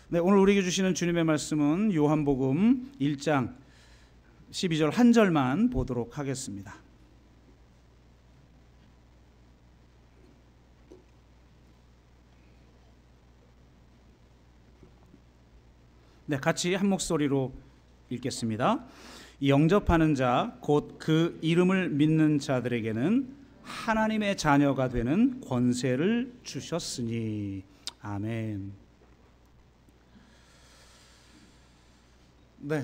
네, 오늘 우리에게 주시는 주님의 말씀은 요한복음 1장 12절 한 절만 보도록 하겠습니다. 네, 같이 한 목소리로 읽겠습니다. 영접하는 자, 곧 그 이름을 믿는 자들에게는 하나님의 자녀가 되는 권세를 주셨으니. 아멘. 네,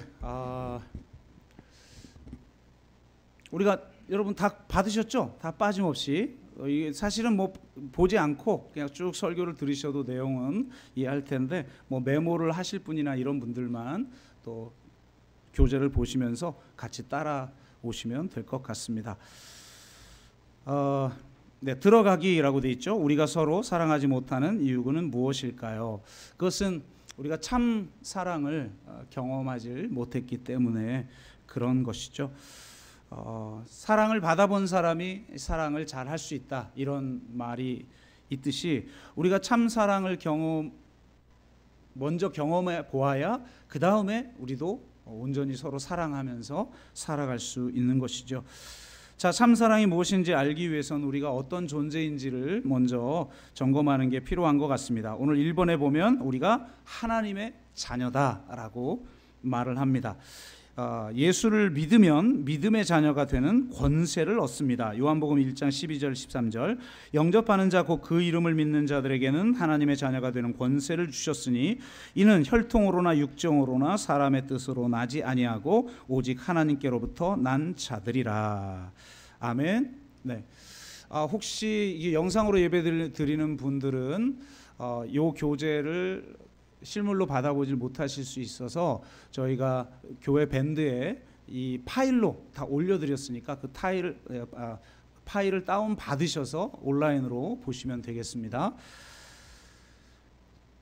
우리가 여러분 다 받으셨죠? 다 빠짐없이. 이게 사실은 뭐 보지 않고 그냥 쭉 설교를 들으셔도 내용은 이해할 텐데, 뭐 메모를 하실 분이나 이런 분들만 또 교재를 보시면서 같이 따라 오시면 될 것 같습니다. 네, 들어가기라고 돼 있죠. 우리가 서로 사랑하지 못하는 이유는 무엇일까요? 그것은 우리가 참 사랑을 경험하지 못했기 때문에 그런 것이죠. 사랑을 받아본 사람이 사랑을 잘 할 수 있다, 이런 말이 있듯이 우리가 참 사랑을 먼저 경험해 보아야 그 다음에 우리도 온전히 서로 사랑하면서 살아갈 수 있는 것이죠. 자, 참사랑이 무엇인지 알기 위해서는 우리가 어떤 존재인지를 먼저 점검하는 게 필요한 것 같습니다. 오늘 1번에 보면 우리가 하나님의 자녀다라고 말을 합니다. 예수를 믿으면 믿음의 자녀가 되는 권세를 얻습니다. 요한복음 1장 12절 13절 영접하는 자 곧 그 이름을 믿는 자들에게는 하나님의 자녀가 되는 권세를 주셨으니 이는 혈통으로나 육정으로나 사람의 뜻으로 나지 아니하고 오직 하나님께로부터 난 자들이라. 아멘. 네. 혹시 이 영상으로 예배 드리는 분들은 이 교재를 실물로 받아보질 못하실 수 있어서 저희가 교회 밴드에 이 파일로 다 올려드렸으니까 그 파일을 다운 받으셔서 온라인으로 보시면 되겠습니다.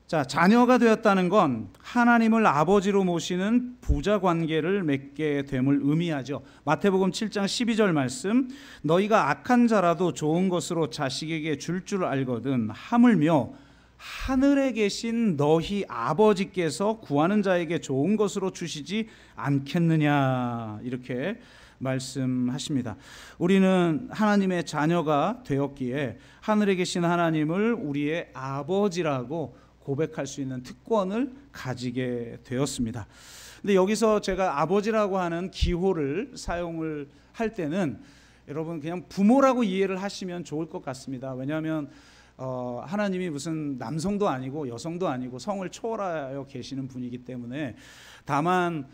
자, 자녀가 되었다는 건 하나님을 아버지로 모시는 부자 관계를 맺게 됨을 의미하죠. 마태복음 7장 12절 말씀, 너희가 악한 자라도 좋은 것으로 자식에게 줄 알거든 하물며 하늘에 계신 너희 아버지께서 구하는 자에게 좋은 것으로 주시지 않겠느냐, 이렇게 말씀하십니다. 우리는 하나님의 자녀가 되었기에 하늘에 계신 하나님을 우리의 아버지라고 고백할 수 있는 특권을 가지게 되었습니다. 근데 여기서 제가 아버지라고 하는 기호를 사용을 할 때는 여러분 그냥 부모라고 이해를 하시면 좋을 것 같습니다. 왜냐하면 하나님이 무슨 남성도 아니고 여성도 아니고 성을 초월하여 계시는 분이기 때문에, 다만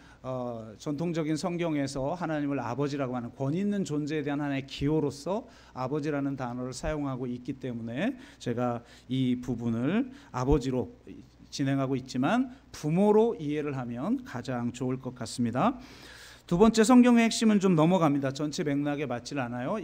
전통적인 성경에서 하나님을 아버지라고 하는 권위 있는 존재에 대한 하나의 기호로서 아버지라는 단어를 사용하고 있기 때문에 제가 이 부분을 아버지로 진행하고 있지만 부모로 이해를 하면 가장 좋을 것 같습니다. 두 번째, 성경의 핵심은 좀 넘어갑니다. 전체 맥락에 맞질 않아요.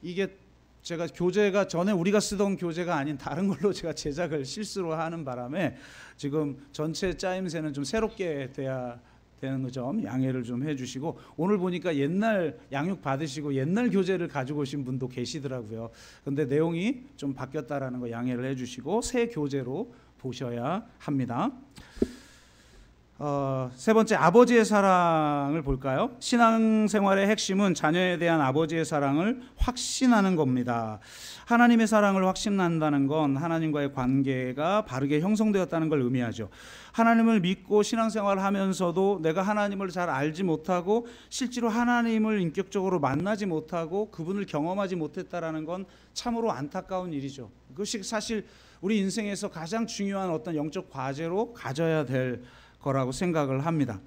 이게 제가 교재가 전에 우리가 쓰던 교재가 아닌 다른 걸로 제가 제작을 실수로 하는 바람에 지금 전체 짜임새는 좀 새롭게 돼야 되는 점 양해를 좀 해주시고, 오늘 보니까 옛날 양육 받으시고 옛날 교재를 가지고 오신 분도 계시더라고요. 근데 내용이 좀 바뀌었다라는 거 양해를 해주시고 새 교재로 보셔야 합니다. 세 번째, 아버지의 사랑을 볼까요? 신앙생활의 핵심은 자녀에 대한 아버지의 사랑을 확신하는 겁니다. 하나님의 사랑을 확신한다는 건 하나님과의 관계가 바르게 형성되었다는 걸 의미하죠. 하나님을 믿고 신앙생활을 하면서도 내가 하나님을 잘 알지 못하고 실제로 하나님을 인격적으로 만나지 못하고 그분을 경험하지 못했다라는 건 참으로 안타까운 일이죠. 그것이 사실 우리 인생에서 가장 중요한 어떤 영적 과제로 가져야 될 거라고 생각을 합니다.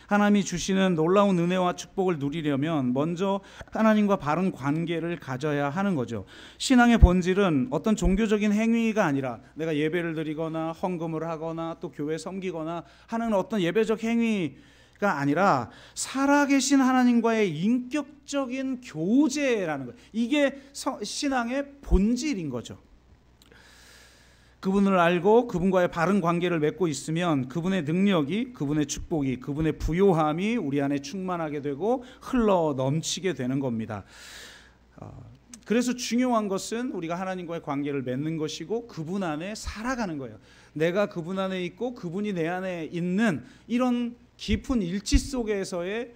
하나님이 주시는 놀라운 은혜와 축복을 누리려면 먼저 하나님과 바른 관계를 가져야 하는 거죠. 신앙의 본질은 어떤 종교적인 행위가 아니라 내가 예배를 드리거나 헌금을 하거나 또 교회 섬기거나 하는 어떤 예배적 행위가 아니라 살아계신 하나님과의 인격적인 교제라는 거예요. 이게 신앙의 본질인 거죠. 그분을 알고 그분과의 바른 관계를 맺고 있으면 그분의 능력이, 그분의 축복이, 그분의 부요함이 우리 안에 충만하게 되고 흘러 넘치게 되는 겁니다. 그래서 중요한 것은 우리가 하나님과의 관계를 맺는 것이고 그분 안에 살아가는 거예요. 내가 그분 안에 있고 그분이 내 안에 있는 이런 깊은 일치 속에서의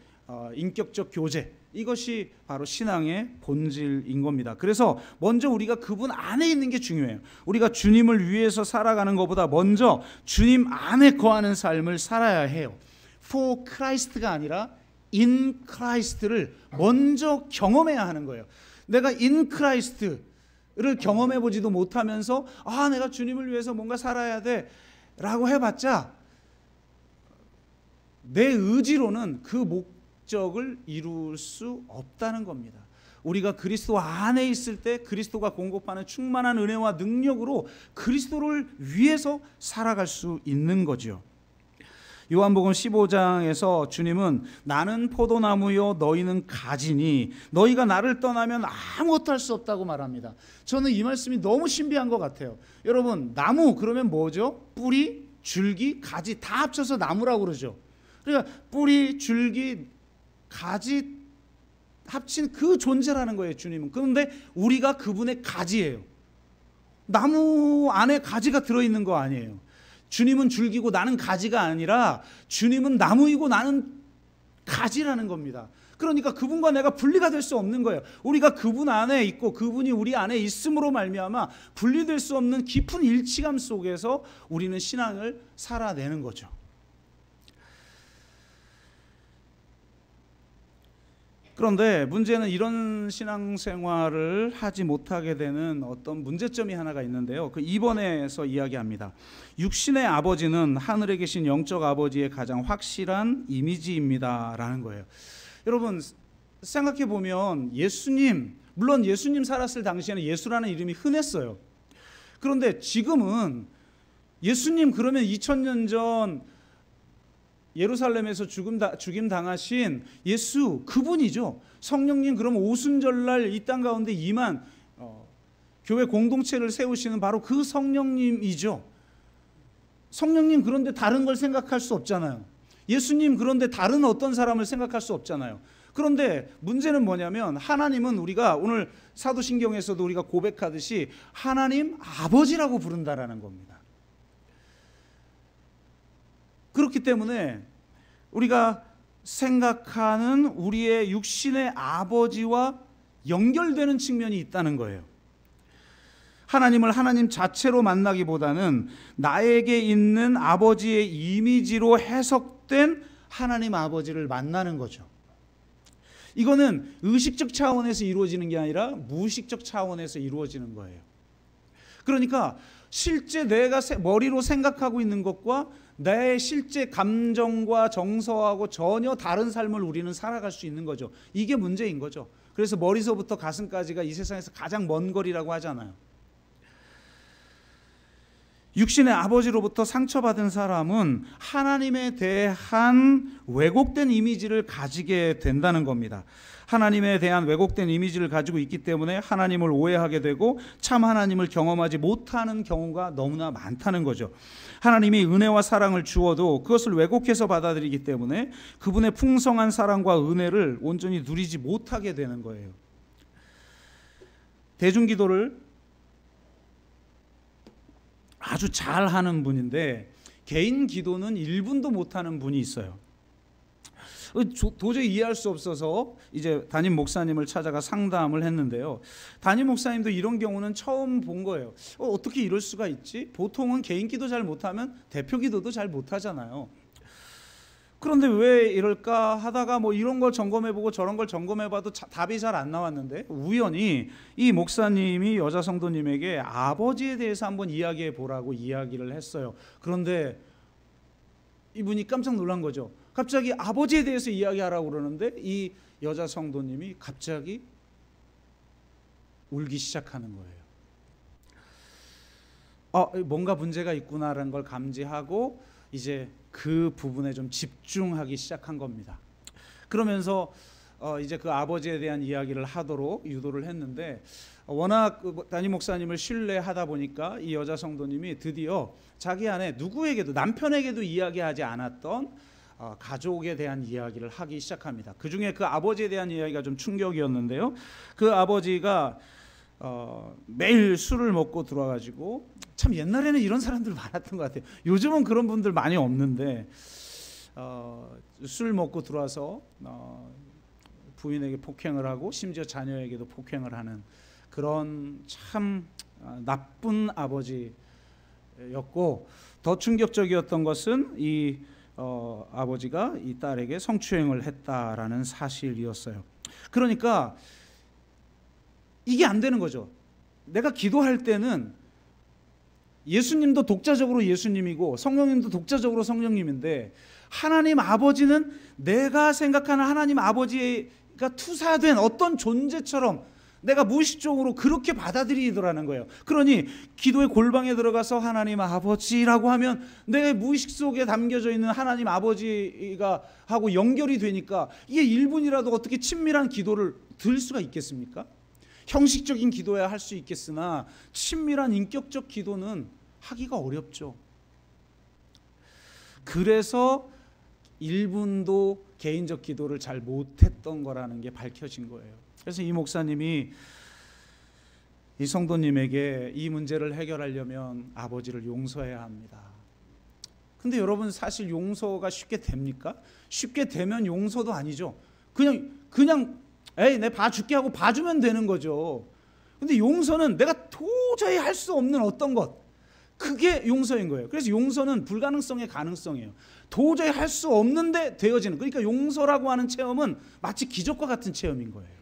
인격적 교제, 이것이 바로 신앙의 본질인 겁니다. 그래서 먼저 우리가 그분 안에 있는 게 중요해요. 우리가 주님을 위해서 살아가는 것보다 먼저 주님 안에 거하는 삶을 살아야 해요. For Christ가 아니라 in Christ를 먼저 경험해야 하는 거예요. 내가 in Christ를 경험해 보지도 못하면서 내가 주님을 위해서 뭔가 살아야 돼 라고 해봤자 내 의지로는 그 목적을 이룰 수 없다는 겁니다. 우리가 그리스도 안에 있을 때 그리스도가 공급하는 충만한 은혜와 능력으로 그리스도를 위해서 살아갈 수 있는 거죠. 요한복음 15장에서 주님은 나는 포도나무요 너희는 가지니 너희가 나를 떠나면 아무것도 할 수 없다고 말합니다. 저는 이 말씀이 너무 신비한 것 같아요. 여러분, 나무 그러면 뭐죠? 뿌리, 줄기, 가지 다 합쳐서 나무라고 그러죠. 그러니까 뿌리, 줄기, 가지 합친 그 존재라는 거예요, 주님은. 그런데 우리가 그분의 가지예요. 나무 안에 가지가 들어있는 거 아니에요. 주님은 줄기고 나는 가지가 아니라 주님은 나무이고 나는 가지라는 겁니다. 그러니까 그분과 내가 분리가 될 수 없는 거예요. 우리가 그분 안에 있고 그분이 우리 안에 있음으로 말미암아 분리될 수 없는 깊은 일치감 속에서 우리는 신앙을 살아내는 거죠. 그런데 문제는 이런 신앙생활을 하지 못하게 되는 어떤 문제점이 하나가 있는데요. 그 2번에서 이야기합니다. 육신의 아버지는 하늘에 계신 영적 아버지의 가장 확실한 이미지입니다 라는 거예요. 여러분, 생각해 보면 예수님, 물론 예수님 살았을 당시에는 예수라는 이름이 흔했어요. 그런데 지금은 예수님 그러면 2000년 전 예루살렘에서 죽임 당하신 예수, 그분이죠. 성령님 그럼 오순절날 이 땅 가운데 임한 교회 공동체를 세우시는 바로 그 성령님이죠. 성령님 그런데 다른 걸 생각할 수 없잖아요. 예수님 그런데 다른 어떤 사람을 생각할 수 없잖아요. 그런데 문제는 뭐냐면 하나님은 우리가 오늘 사도신경에서도 우리가 고백하듯이 하나님 아버지라고 부른다라는 겁니다. 그렇기 때문에 우리가 생각하는 우리의 육신의 아버지와 연결되는 측면이 있다는 거예요. 하나님을 하나님 자체로 만나기보다는 나에게 있는 아버지의 이미지로 해석된 하나님 아버지를 만나는 거죠. 이거는 의식적 차원에서 이루어지는 게 아니라 무의식적 차원에서 이루어지는 거예요. 그러니까 실제 내가 머리로 생각하고 있는 것과 내 실제 감정과 정서하고 전혀 다른 삶을 우리는 살아갈 수 있는 거죠. 이게 문제인 거죠. 그래서 머리서부터 가슴까지가 이 세상에서 가장 먼 거리라고 하잖아요. 육신의 아버지로부터 상처받은 사람은 하나님에 대한 왜곡된 이미지를 가지게 된다는 겁니다. 하나님에 대한 왜곡된 이미지를 가지고 있기 때문에 하나님을 오해하게 되고 참 하나님을 경험하지 못하는 경우가 너무나 많다는 거죠. 하나님이 은혜와 사랑을 주어도 그것을 왜곡해서 받아들이기 때문에 그분의 풍성한 사랑과 은혜를 온전히 누리지 못하게 되는 거예요. 대중기도를 아주 잘하는 분인데 개인 기도는 1분도 못하는 분이 있어요. 도저히 이해할 수 없어서 이제 담임 목사님을 찾아가 상담을 했는데요. 담임 목사님도 이런 경우는 처음 본 거예요. 어떻게 이럴 수가 있지? 보통은 개인 기도 잘 못하면 대표 기도도 잘 못하잖아요. 그런데 왜 이럴까 하다가 뭐 이런 걸 점검해보고 저런 걸 점검해봐도 답이 잘 안 나왔는데 우연히 이 목사님이 여자 성도님에게 아버지에 대해서 한번 이야기해 보라고 이야기를 했어요. 그런데 이분이 깜짝 놀란 거죠. 갑자기 아버지에 대해서 이야기하라고 그러는데 이 여자 성도님이 갑자기 울기 시작하는 거예요. 뭔가 문제가 있구나라는 걸 감지하고 이제 그 부분에 좀 집중하기 시작한 겁니다. 그러면서 이제 그 아버지에 대한 이야기를 하도록 유도를 했는데 워낙 담임 목사님을 신뢰하다 보니까 이 여자 성도님이 드디어 자기 안에 누구에게도 남편에게도 이야기하지 않았던 가족에 대한 이야기를 하기 시작합니다. 그 중에 그 아버지에 대한 이야기가 좀 충격이었는데요. 그 아버지가 매일 술을 먹고 들어와가지고, 참 옛날에는 이런 사람들 많았던 것 같아요. 요즘은 그런 분들 많이 없는데 술 먹고 들어와서 부인에게 폭행을 하고 심지어 자녀에게도 폭행을 하는 그런 참 나쁜 아버지였고, 더 충격적이었던 것은 이 아버지가 이 딸에게 성추행을 했다라는 사실이었어요. 그러니까 이게 안 되는 거죠. 내가 기도할 때는 예수님도 독자적으로 예수님이고 성령님도 독자적으로 성령님인데, 하나님 아버지는 내가 생각하는 하나님 아버지가 투사된 어떤 존재처럼 내가 무의식적으로 그렇게 받아들이더라는 거예요. 그러니 기도의 골방에 들어가서 하나님 아버지라고 하면 내 무의식 속에 담겨져 있는 하나님 아버지가 하고 연결이 되니까, 이게 1분이라도 어떻게 친밀한 기도를 들 수가 있겠습니까? 형식적인 기도야 할 수 있겠으나 친밀한 인격적 기도는 하기가 어렵죠. 그래서 1분도 개인적 기도를 잘 못했던 거라는 게 밝혀진 거예요. 그래서 이 목사님이 이 성도님에게 이 문제를 해결하려면 아버지를 용서해야 합니다. 근데 여러분, 사실 용서가 쉽게 됩니까? 쉽게 되면 용서도 아니죠. 그냥 에이 내 봐줄게 하고 봐주면 되는 거죠. 근데 용서는 내가 도저히 할 수 없는 어떤 것, 그게 용서인 거예요. 그래서 용서는 불가능성의 가능성이에요. 도저히 할 수 없는데 되어지는, 그러니까 용서라고 하는 체험은 마치 기적과 같은 체험인 거예요.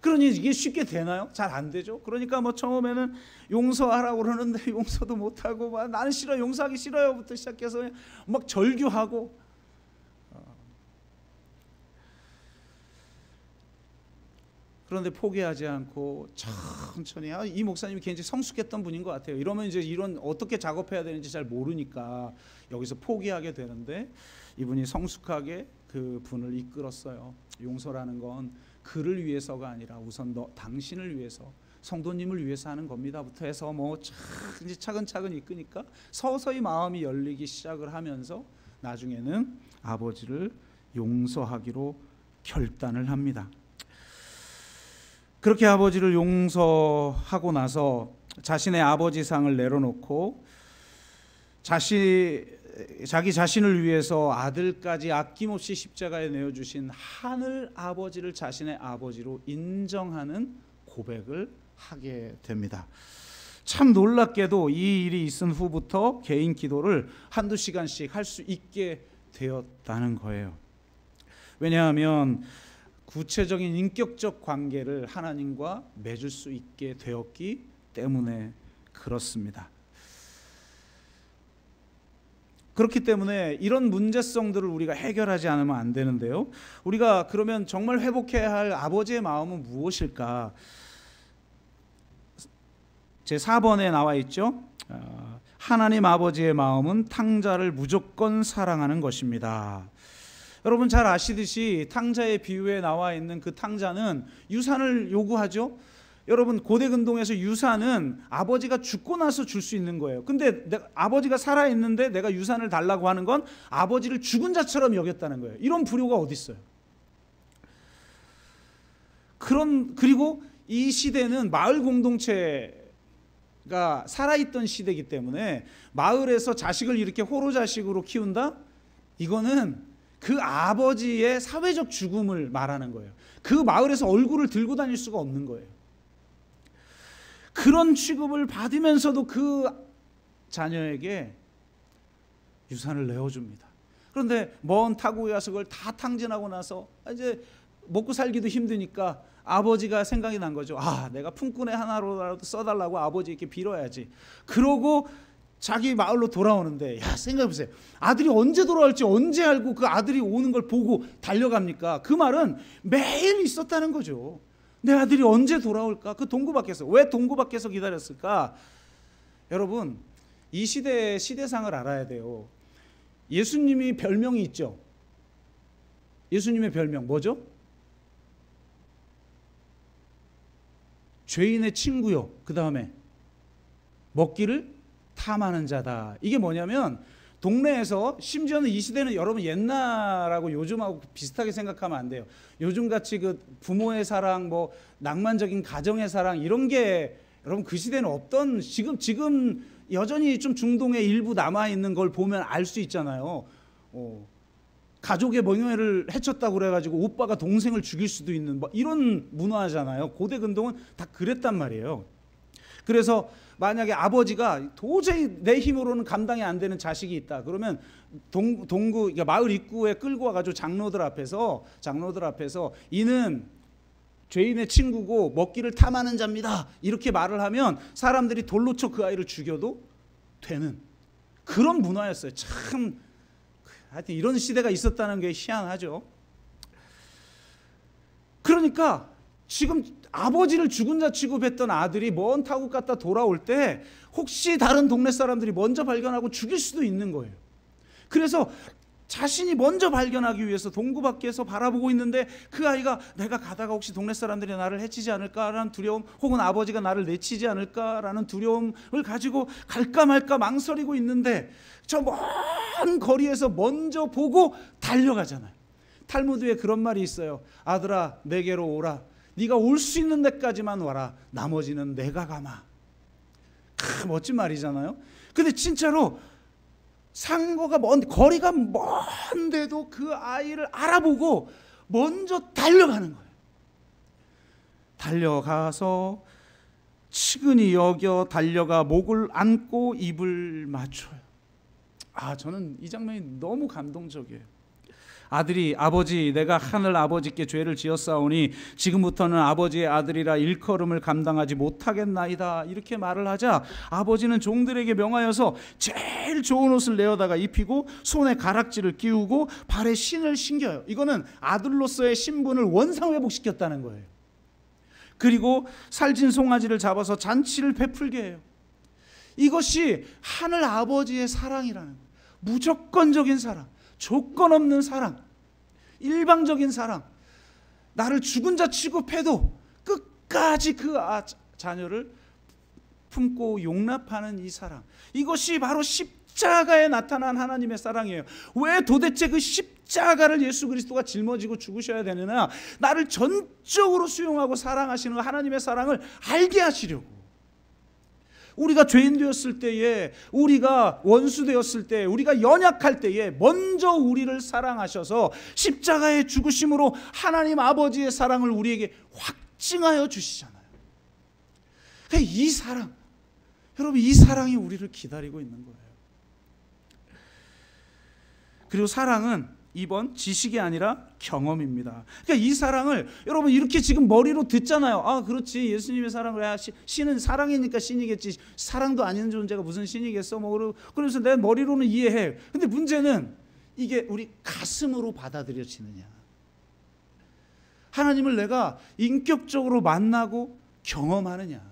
그러니 이게 쉽게 되나요? 잘 안 되죠. 그러니까 처음에는 용서하라고 그러는데 용서도 못하고, 나는 싫어, 용서하기 싫어요부터 시작해서 막 절규하고, 그런데 포기하지 않고 천천히, 이 목사님이 굉장히 성숙했던 분인 것 같아요. 이러면 이제 이런 어떻게 작업해야 되는지 잘 모르니까 여기서 포기하게 되는데, 이분이 성숙하게 그 분을 이끌었어요. 용서라는 건 그를 위해서가 아니라 우선 당신을 위해서, 성도님을 위해서 하는 겁니다부터 해서 이제 차근차근 이끄니까 서서히 마음이 열리기 시작을 하면서 나중에는 아버지를 용서하기로 결단을 합니다. 그렇게 아버지를 용서하고 나서 자신의 아버지상을 내려놓고 자기 자신을 위해서 아들까지 아낌없이 십자가에 내어주신 하늘 아버지를 자신의 아버지로 인정하는 고백을 하게 됩니다. 참 놀랍게도 이 일이 있은 후부터 개인 기도를 한두 시간씩 할 수 있게 되었다는 거예요. 왜냐하면 구체적인 인격적 관계를 하나님과 맺을 수 있게 되었기 때문에 그렇습니다. 그렇기 때문에 이런 문제성들을 우리가 해결하지 않으면 안 되는데요. 우리가 그러면 정말 회복해야 할 아버지의 마음은 무엇일까? 제 4번에 나와 있죠. 하나님 아버지의 마음은 탕자를 무조건 사랑하는 것입니다. 여러분 잘 아시듯이 탕자의 비유에 나와 있는 그 탕자는 유산을 요구하죠. 여러분 고대 근동에서 유산은 아버지가 죽고 나서 줄 수 있는 거예요. 근데 아버지가 살아있는데 내가 유산을 달라고 하는 건 아버지를 죽은 자처럼 여겼다는 거예요. 이런 불효가 어디 있어요? 그리고 이 시대는 마을 공동체가 살아있던 시대이기 때문에 마을에서 자식을 이렇게 호로 자식으로 키운다? 이거는 그 아버지의 사회적 죽음을 말하는 거예요. 그 마을에서 얼굴을 들고 다닐 수가 없는 거예요. 그런 취급을 받으면서도 그 자녀에게 유산을 내어줍니다. 그런데 먼 타국에 가서 그걸 다 탕진하고 나서 이제 먹고 살기도 힘드니까 아버지가 생각이 난 거죠. 내가 품꾼의 하나로라도 써달라고 아버지께 빌어야지. 그러고 자기 마을로 돌아오는데, 생각해보세요. 아들이 언제 돌아올지 언제 알고 그 아들이 오는 걸 보고 달려갑니까? 그 말은 매일 있었다는 거죠. 내 아들이 언제 돌아올까? 그 동구 밖에서. 왜 동구 밖에서 기다렸을까? 여러분, 이 시대의 시대상을 알아야 돼요. 예수님이 별명이 있죠. 예수님의 별명 뭐죠? 죄인의 친구요. 그 다음에 먹기를 탐하는 자다. 이게 뭐냐면 동네에서, 심지어는 이 시대는 여러분 옛날하고 요즘하고 비슷하게 생각하면 안 돼요. 요즘같이 그 부모의 사랑, 뭐 낭만적인 가정의 사랑 이런 게 여러분 그 시대는 없던, 지금 여전히 좀 중동에 일부 남아 있는 걸 보면 알 수 있잖아요. 가족의 명예를 해쳤다고 그래가지고 오빠가 동생을 죽일 수도 있는 뭐 이런 문화잖아요. 고대 근동은 다 그랬단 말이에요. 그래서 만약에 아버지가 도저히 내 힘으로는 감당이 안 되는 자식이 있다 그러면 동구, 그러니까 마을 입구에 끌고 와가지고 장로들 앞에서 이는 죄인의 친구고 먹기를 탐하는 자입니다 이렇게 말을 하면 사람들이 돌로 쳐 그 아이를 죽여도 되는 그런 문화였어요. 참 하여튼 이런 시대가 있었다는 게 희한하죠. 그러니까 지금 아버지를 죽은 자 취급했던 아들이 먼 타국 갔다 돌아올 때 혹시 다른 동네 사람들이 먼저 발견하고 죽일 수도 있는 거예요. 그래서 자신이 먼저 발견하기 위해서 동구 밖에서 바라보고 있는데 그 아이가 내가 가다가 혹시 동네 사람들이 나를 해치지 않을까라는 두려움, 혹은 아버지가 나를 내치지 않을까라는 두려움을 가지고 갈까 말까 망설이고 있는데 저 먼 거리에서 먼저 보고 달려가잖아요. 탈무드에 그런 말이 있어요. 아들아 내게로 오라. 네가 올 수 있는 데까지만 와라. 나머지는 내가 가마. 멋진 말이잖아요. 근데 진짜로 상거가 거리가 먼데도 그 아이를 알아보고 먼저 달려가는 거예요. 달려가서 측은히 여겨 달려가 목을 안고 입을 맞춰요. 저는 이 장면이 너무 감동적이에요. 아들이 아버지 내가 하늘 아버지께 죄를 지었사오니 지금부터는 아버지의 아들이라 일컬음을 감당하지 못하겠나이다 이렇게 말을 하자 아버지는 종들에게 명하여서 제일 좋은 옷을 내어다가 입히고 손에 가락지를 끼우고 발에 신을 신겨요. 이거는 아들로서의 신분을 원상회복시켰다는 거예요. 그리고 살진 송아지를 잡아서 잔치를 베풀게 해요. 이것이 하늘 아버지의 사랑이라는 거예요. 무조건적인 사랑, 조건 없는 사랑, 일방적인 사랑. 나를 죽은 자 취급해도 끝까지 그 자녀를 품고 용납하는 이 사랑, 이것이 바로 십자가에 나타난 하나님의 사랑이에요. 왜 도대체 그 십자가를 예수 그리스도가 짊어지고 죽으셔야 되느냐? 나를 전적으로 수용하고 사랑하시는 하나님의 사랑을 알게 하시려고. 우리가 죄인 되었을 때에, 우리가 원수 되었을 때, 우리가 연약할 때에 먼저 우리를 사랑하셔서 십자가의 죽으심으로 하나님 아버지의 사랑을 우리에게 확증하여 주시잖아요. 이 사랑, 여러분 이 사랑이 우리를 기다리고 있는 거예요. 그리고 사랑은 이번 지식이 아니라 경험입니다. 그러니까 이 사랑을 여러분 이렇게 지금 머리로 듣잖아요. 그렇지, 예수님의 사랑을 해야 신은 사랑이니까 신이겠지. 사랑도 아닌 존재가 무슨 신이겠어? 그래서 내 머리로는 이해해. 근데 문제는 이게 우리 가슴으로 받아들여지느냐. 하나님을 내가 인격적으로 만나고 경험하느냐.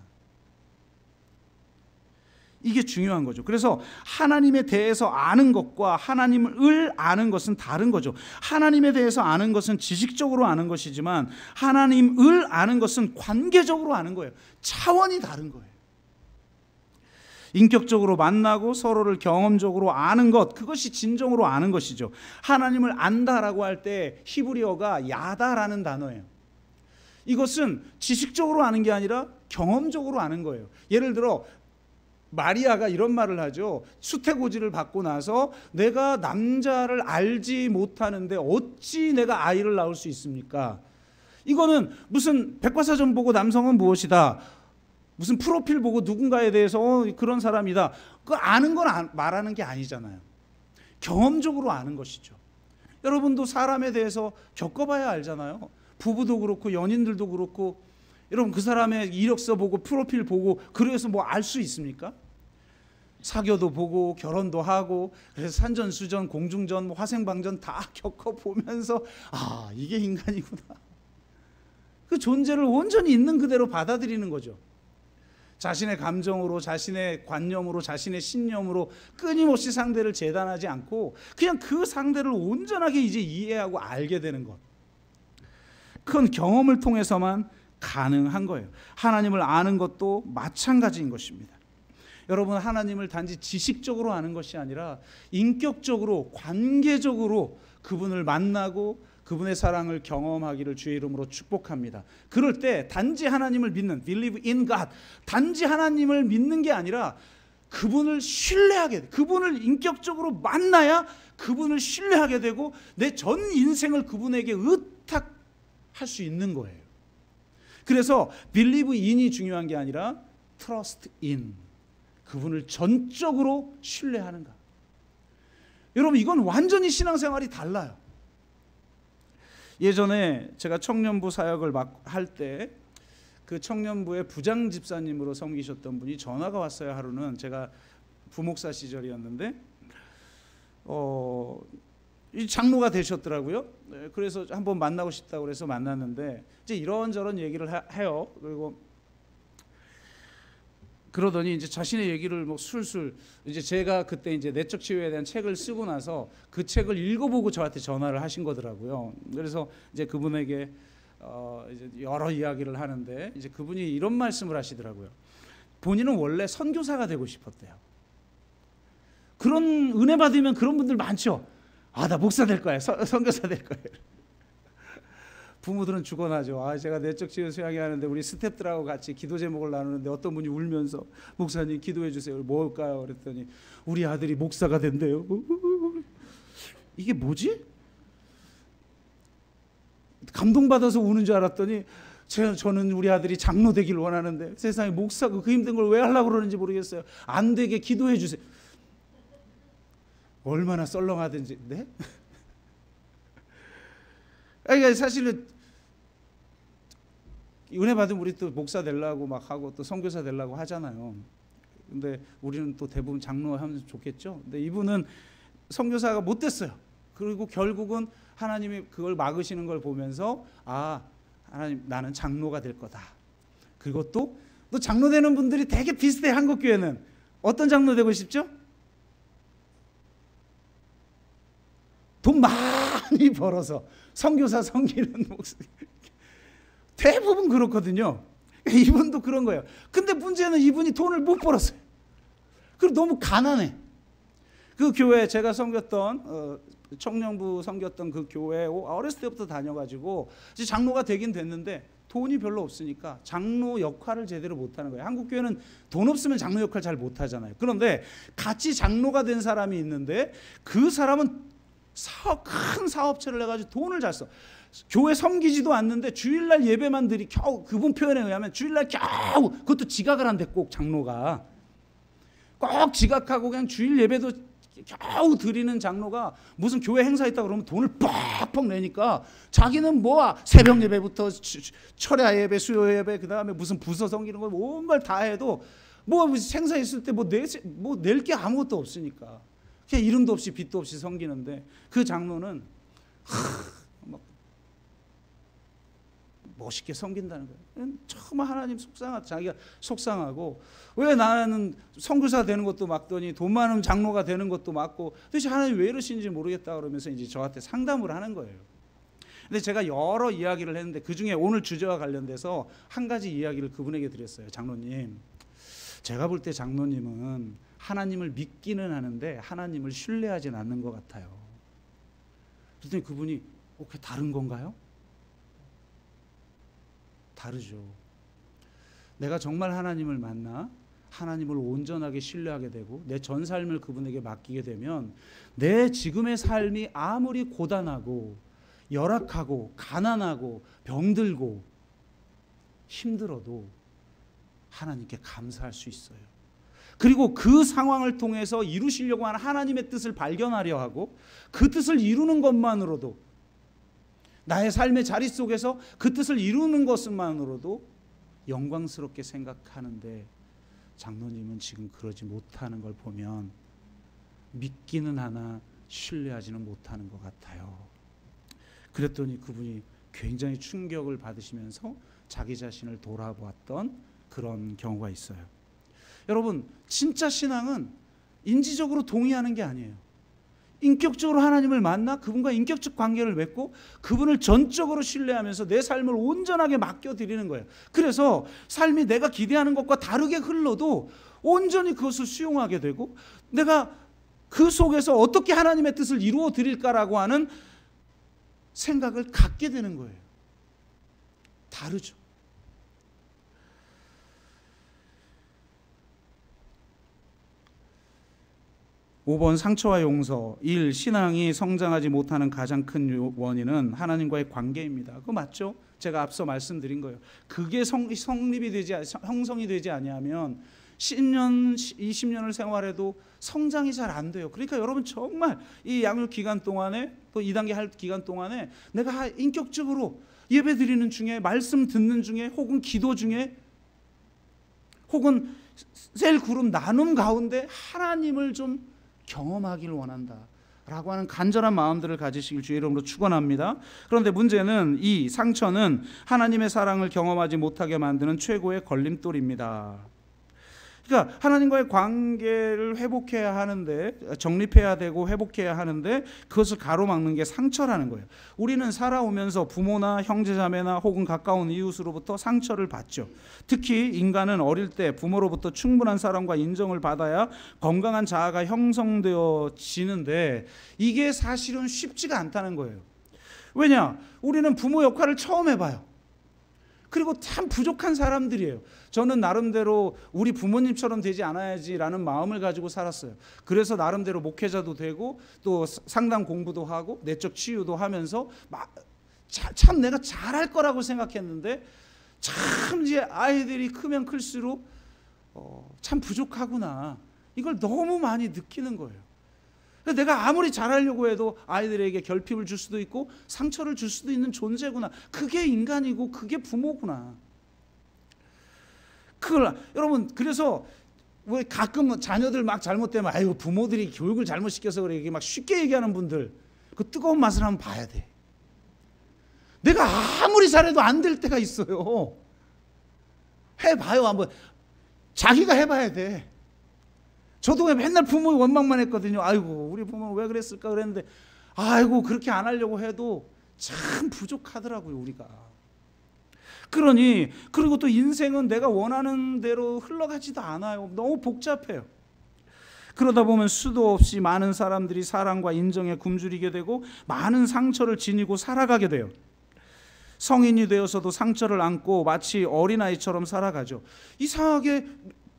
이게 중요한 거죠. 그래서 하나님에 대해서 아는 것과 하나님을 아는 것은 다른 거죠. 하나님에 대해서 아는 것은 지식적으로 아는 것이지만 하나님을 아는 것은 관계적으로 아는 거예요. 차원이 다른 거예요. 인격적으로 만나고 서로를 경험적으로 아는 것, 그것이 진정으로 아는 것이죠. 하나님을 안다라고 할 때 히브리어가 야다라는 단어예요. 이것은 지식적으로 아는 게 아니라 경험적으로 아는 거예요. 예를 들어 마리아가 이런 말을 하죠. 수태고지를 받고 나서 내가 남자를 알지 못하는데 어찌 내가 아이를 낳을 수 있습니까? 이거는 무슨 백과사전 보고 남성은 무엇이다, 무슨 프로필 보고 누군가에 대해서 그런 사람이다, 그 아는 건 말하는 게 아니잖아요. 경험적으로 아는 것이죠. 여러분도 사람에 대해서 겪어봐야 알잖아요. 부부도 그렇고 연인들도 그렇고. 여러분 그 사람의 이력서 보고 프로필 보고 그래서 뭐 알 수 있습니까? 사교도 보고 결혼도 하고 그래서 산전수전 공중전 화생방전 다 겪어보면서 이게 인간이구나. 그 존재를 온전히 있는 그대로 받아들이는 거죠. 자신의 감정으로, 자신의 관념으로, 자신의 신념으로 끊임없이 상대를 재단하지 않고 그냥 그 상대를 온전하게 이제 이해하고 알게 되는 것. 그건 경험을 통해서만 가능한 거예요. 하나님을 아는 것도 마찬가지인 것입니다. 여러분, 하나님을 단지 지식적으로 아는 것이 아니라 인격적으로, 관계적으로 그분을 만나고 그분의 사랑을 경험하기를 주의 이름으로 축복합니다. 그럴 때 단지 하나님을 믿는, believe in God, 단지 하나님을 믿는 게 아니라 그분을 신뢰하게 돼. 그분을 인격적으로 만나야 그분을 신뢰하게 되고 내 전 인생을 그분에게 의탁할 수 있는 거예요. 그래서 believe in이 중요한 게 아니라 trust in, 그분을 전적으로 신뢰하는가. 여러분, 이건 완전히 신앙생활이 달라요. 예전에 제가 청년부 사역을 할 때 그 청년부의 부장 집사님으로 섬기셨던 분이 전화가 왔어요. 하루는 제가 부목사 시절이었는데 이 장로가 되셨더라고요. 그래서 한번 만나고 싶다고 그래서 만났는데 이제 이런저런 얘기를 해요. 그리고 그러더니 이제 자신의 얘기를 뭐 술술, 이제 제가 그때 이제 내적 치유에 대한 책을 쓰고 나서 그 책을 읽어보고 저한테 전화를 하신 거더라고요. 그래서 이제 그분에게 이제 여러 이야기를 하는데 이제 그분이 이런 말씀을 하시더라고요. 본인은 원래 선교사가 되고 싶었대요. 그런 은혜 받으면 그런 분들 많죠. 아, 나 목사 될 거야, 선교사 될 거예요. 부모들은 죽어나죠. 아, 제가 내적 치유 수양회 하는데 우리 스태프들하고 같이 기도 제목을 나누는데 어떤 분이 울면서 목사님 기도해 주세요. 뭘까요? 그랬더니 우리 아들이 목사가 된대요. 이게 뭐지? 감동받아서 우는 줄 알았더니 저는 우리 아들이 장로 되길 원하는데 세상에 목사가 그 힘든 걸 왜 하려고 그러는지 모르겠어요. 안 되게 기도해 주세요. 얼마나 썰렁하든지. 네? 그러니까 사실은 은혜 받으면 우리 또 목사 되려고 막 하고 또 선교사 되려고 하잖아요. 근데 우리는 또 대부분 장로 하면 좋겠죠. 근데 이분은 선교사가 못 됐어요. 그리고 결국은 하나님이 그걸 막으시는 걸 보면서 아, 하나님, 나는 장로가 될 거다. 그리고 또 장로 되는 분들이 되게 비슷해. 한국교회는 어떤 장로 되고 싶죠? 돈 많이 벌어서 선교사 섬기는 목사. 대부분 그렇거든요. 이분도 그런 거예요. 근데 문제는 이분이 돈을 못 벌었어요. 그리고 너무 가난해. 그 교회, 제가 섬겼던 청년부 섬겼던 그 교회 어렸을 때부터 다녀가지고 이제 장로가 되긴 됐는데 돈이 별로 없으니까 장로 역할을 제대로 못하는 거예요. 한국 교회는 돈 없으면 장로 역할 잘 못하잖아요. 그런데 같이 장로가 된 사람이 있는데 그 사람은 큰 사업체를 해가지고 돈을 잘 써. 교회 섬기지도 않는데 주일날 예배만 드리, 겨우 그분 표현에 의하면 주일날 겨우, 그것도 지각을 한대. 꼭 장로가 꼭 지각하고 그냥 주일 예배도 겨우 드리는 장로가 무슨 교회 행사 있다 그러면 돈을 빡빡 내니까 자기는 뭐 새벽 예배부터 철야 예배, 수요 예배, 그 다음에 무슨 부서 섬기는 거 온 걸 다 해도 뭐 행사 있을 때 뭐 낼 게 아무것도 없으니까 그냥 이름도 없이 빚도 없이 섬기는데 그 장로는 막 멋있게 섬긴다는 거예요. 정말 하나님 자기가 속상하고 왜 나는 선교사 되는 것도 막더니 돈 많은 장로가 되는 것도 막고 도대체 하나님 왜 이러시는지 모르겠다 그러면서 이제 저한테 상담을 하는 거예요. 근데 제가 여러 이야기를 했는데 그중에 오늘 주제와 관련돼서 한 가지 이야기를 그분에게 드렸어요. 장로님, 제가 볼 때 장로님은 하나님을 믿기는 하는데 하나님을 신뢰하진 않는 것 같아요. 그랬더니 그분이 그게 다른 건가요? 다르죠. 내가 정말 하나님을 만나 하나님을 온전하게 신뢰하게 되고 내 전 삶을 그분에게 맡기게 되면 내 지금의 삶이 아무리 고단하고 열악하고 가난하고 병들고 힘들어도 하나님께 감사할 수 있어요. 그리고 그 상황을 통해서 이루시려고 하는 하나님의 뜻을 발견하려 하고 그 뜻을 이루는 것만으로도, 나의 삶의 자리 속에서 그 뜻을 이루는 것만으로도 영광스럽게 생각하는데 장로님은 지금 그러지 못하는 걸 보면 믿기는 하나 신뢰하지는 못하는 것 같아요. 그랬더니 그분이 굉장히 충격을 받으시면서 자기 자신을 돌아보았던 그런 경우가 있어요. 여러분, 진짜 신앙은 인지적으로 동의하는 게 아니에요. 인격적으로 하나님을 만나 그분과 인격적 관계를 맺고 그분을 전적으로 신뢰하면서 내 삶을 온전하게 맡겨드리는 거예요. 그래서 삶이 내가 기대하는 것과 다르게 흘러도 온전히 그것을 수용하게 되고 내가 그 속에서 어떻게 하나님의 뜻을 이루어 드릴까라고 하는 생각을 갖게 되는 거예요. 다르죠. (5번) 상처와 용서. 1. 신앙이 성장하지 못하는 가장 큰 원인은 하나님과의 관계입니다. 그거 맞죠? 제가 앞서 말씀드린 거예요. 그게 성립이 되지, 형성이 되지 아니하면 10년, 20년을 생활해도 성장이 잘 안 돼요. 그러니까 여러분 정말 이 양육 기간 동안에 또 2단계 할 기간 동안에 내가 인격적으로 예배 드리는 중에, 말씀 듣는 중에, 혹은 기도 중에, 혹은 셀 그룹 나눔 가운데 하나님을 좀 경험하기를 원한다 라고 하는 간절한 마음들을 가지시길 주의 이름으로 축원합니다. 그런데 문제는 이 상처는 하나님의 사랑을 경험하지 못하게 만드는 최고의 걸림돌입니다. 그러니까 하나님과의 관계를 회복해야 하는데, 정립해야 되고 회복해야 하는데 그것을 가로막는 게 상처라는 거예요. 우리는 살아오면서 부모나 형제자매나 혹은 가까운 이웃으로부터 상처를 받죠. 특히 인간은 어릴 때 부모로부터 충분한 사랑과 인정을 받아야 건강한 자아가 형성되어지는데 이게 사실은 쉽지가 않다는 거예요. 왜냐? 우리는 부모 역할을 처음 해봐요. 그리고 참 부족한 사람들이에요. 저는 나름대로 우리 부모님처럼 되지 않아야지라는 마음을 가지고 살았어요. 그래서 나름대로 목회자도 되고 또 상담 공부도 하고 내적 치유도 하면서 참 내가 잘할 거라고 생각했는데 참 이제 아이들이 크면 클수록 참 부족하구나. 이걸 너무 많이 느끼는 거예요. 내가 아무리 잘하려고 해도 아이들에게 결핍을 줄 수도 있고 상처를 줄 수도 있는 존재구나. 그게 인간이고 그게 부모구나. 그걸 여러분, 그래서 왜 가끔 자녀들 막 잘못되면 아유 부모들이 교육을 잘못시켜서 그래, 이게 막 쉽게 얘기하는 분들, 그 뜨거운 맛을 한번 봐야 돼. 내가 아무리 잘해도 안 될 때가 있어요. 해봐요 한번. 자기가 해봐야 돼. 저도 맨날 부모의 원망만 했거든요. 아이고 우리 부모는 왜 그랬을까 그랬는데 아이고 그렇게 안 하려고 해도 참 부족하더라고요 우리가. 그러니 그리고 또 인생은 내가 원하는 대로 흘러가지도 않아요. 너무 복잡해요. 그러다 보면 수도 없이 많은 사람들이 사랑과 인정에 굶주리게 되고 많은 상처를 지니고 살아가게 돼요. 성인이 되어서도 상처를 안고 마치 어린아이처럼 살아가죠. 이상하게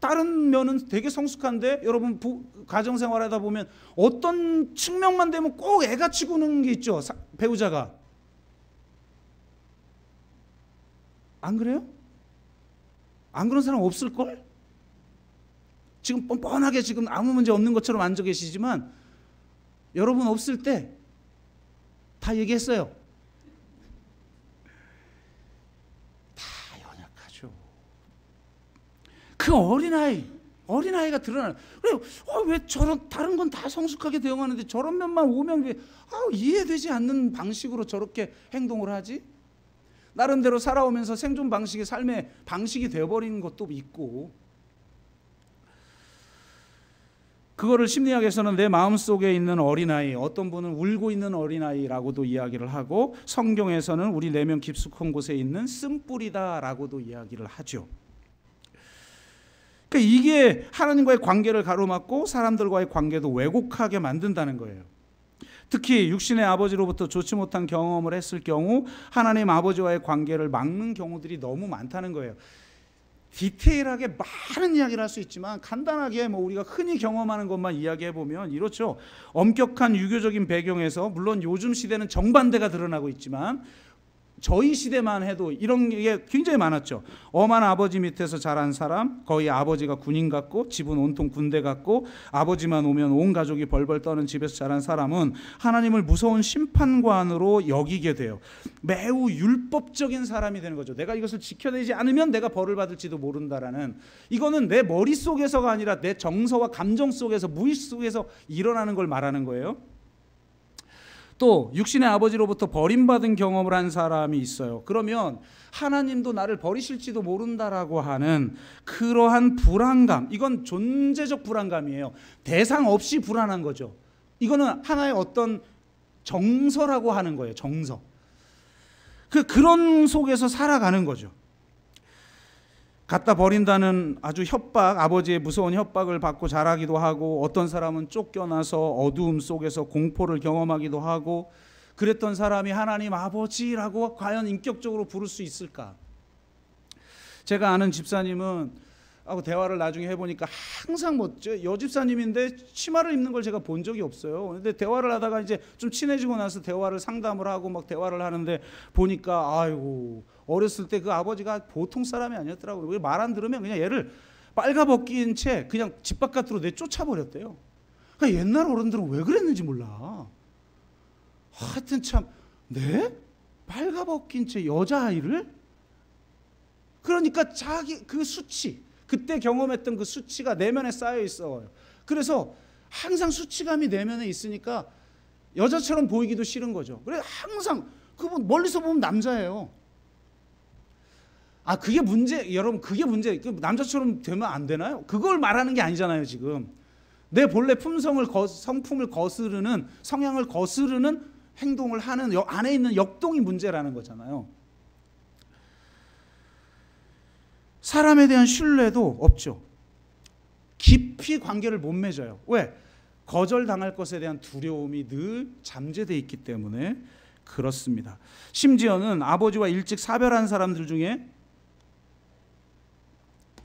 다른 면은 되게 성숙한데 여러분 가정생활하다 보면 어떤 측면만 되면 꼭 애같이 구는 게 있죠. 배우자가. 안 그래요? 안 그런 사람 없을걸? 지금 뻔뻔하게 지금 아무 문제 없는 것처럼 앉아 계시지만 여러분 없을 때 다 얘기했어요. 그 어린아이가 드러나요. 그래, 왜 저런 다른 건 다 성숙하게 대응하는데 저런 면만 오면 왜 이해되지 않는 방식으로 저렇게 행동을 하지? 나름대로 살아오면서 생존 방식이 삶의 방식이 되어버리는 것도 있고, 그거를 심리학에서는 내 마음속에 있는 어린아이, 어떤 분은 울고 있는 어린아이라고도 이야기를 하고, 성경에서는 우리 내면 깊숙한 곳에 있는 쓴뿌리다라고도 이야기를 하죠. 그러니까 이게 하나님과의 관계를 가로막고 사람들과의 관계도 왜곡하게 만든다는 거예요. 특히 육신의 아버지로부터 좋지 못한 경험을 했을 경우 하나님 아버지와의 관계를 막는 경우들이 너무 많다는 거예요. 디테일하게 많은 이야기를 할 수 있지만 간단하게 우리가 흔히 경험하는 것만 이야기해 보면 이렇죠. 엄격한 유교적인 배경에서, 물론 요즘 시대는 정반대가 드러나고 있지만 저희 시대만 해도 이런 게 굉장히 많았죠. 엄한 아버지 밑에서 자란 사람, 거의 아버지가 군인 같고 집은 온통 군대 같고 아버지만 오면 온 가족이 벌벌 떠는 집에서 자란 사람은 하나님을 무서운 심판관으로 여기게 돼요. 매우 율법적인 사람이 되는 거죠. 내가 이것을 지켜내지 않으면 내가 벌을 받을지도 모른다라는, 이거는 내 머릿속에서가 아니라 내 정서와 감정 속에서, 무의식 속에서 일어나는 걸 말하는 거예요. 또 육신의 아버지로부터 버림받은 경험을 한 사람이 있어요. 그러면 하나님도 나를 버리실지도 모른다라고 하는 그러한 불안감, 이건 존재적 불안감이에요. 대상 없이 불안한 거죠. 이거는 하나의 어떤 정서라고 하는 거예요. 정서. 그런 속에서 살아가는 거죠. 갖다 버린다는 아주 협박, 아버지의 무서운 협박을 받고 자라기도 하고, 어떤 사람은 쫓겨나서 어두움 속에서 공포를 경험하기도 하고, 그랬던 사람이 하나님 아버지라고 과연 인격적으로 부를 수 있을까? 제가 아는 집사님은 하고 대화를 나중에 해보니까 항상 여 집사님인데 치마를 입는 걸 제가 본 적이 없어요. 근데 대화를 하다가 이제 좀 친해지고 나서 대화를 상담을 하고 막 대화를 하는데 보니까 아이고, 어렸을 때 그 아버지가 보통 사람이 아니었더라고요. 말 안 들으면 그냥 얘를 빨가벗긴 채 그냥 집 바깥으로 내쫓아버렸대요. 그러니까 옛날 어른들은 왜 그랬는지 몰라. 하여튼 참, 네? 빨가벗긴 채 여자아이를? 그러니까 자기 그 수치, 그때 경험했던 그 수치가 내면에 쌓여 있어요. 그래서 항상 수치감이 내면에 있으니까 여자처럼 보이기도 싫은 거죠. 그래서 항상 그분 멀리서 보면 남자예요. 아, 그게 문제, 여러분, 그게 문제. 남자처럼 되면 안 되나요? 그걸 말하는 게 아니잖아요, 지금. 내 본래 성품을 거스르는, 성향을 거스르는 행동을 하는 안에 있는 역동이 문제라는 거잖아요. 사람에 대한 신뢰도 없죠. 깊이 관계를 못 맺어요. 왜? 거절당할 것에 대한 두려움이 늘 잠재되어 있기 때문에 그렇습니다. 심지어는 아버지와 일찍 사별한 사람들 중에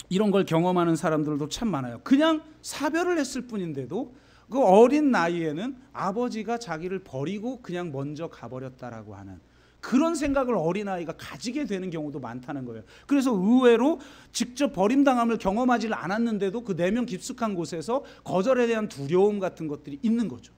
이런 걸 경험하는 사람들도 참 많아요. 그냥 사별을 했을 뿐인데도 그 어린 나이에는 아버지가 자기를 버리고 그냥 먼저 가버렸다라고 하는 그런 생각을 어린아이가 가지게 되는 경우도 많다는 거예요. 그래서 의외로 직접 버림당함을 경험하지 않았는데도 그 내면 깊숙한 곳에서 거절에 대한 두려움 같은 것들이 있는 거죠.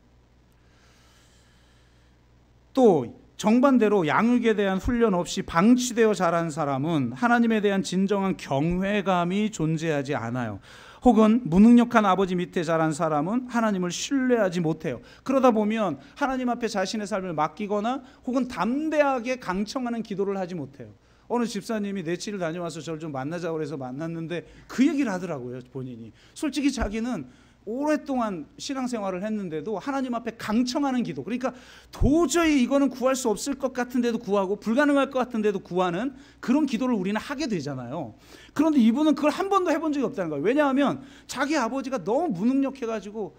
또 정반대로 양육에 대한 훈련 없이 방치되어 자란 사람은 하나님에 대한 진정한 경외감이 존재하지 않아요. 혹은 무능력한 아버지 밑에 자란 사람은 하나님을 신뢰하지 못해요. 그러다 보면 하나님 앞에 자신의 삶을 맡기거나 혹은 담대하게 강청하는 기도를 하지 못해요. 어느 집사님이 내치를 다녀와서 저를 좀 만나자고 해서 만났는데 그 얘기를 하더라고요. 본인이 솔직히 자기는 오랫동안 신앙생활을 했는데도 하나님 앞에 강청하는 기도, 그러니까 도저히 이거는 구할 수 없을 것 같은데도 구하고 불가능할 것 같은데도 구하는 그런 기도를 우리는 하게 되잖아요. 그런데 이분은 그걸 한 번도 해본 적이 없다는 거예요. 왜냐하면 자기 아버지가 너무 무능력해가지고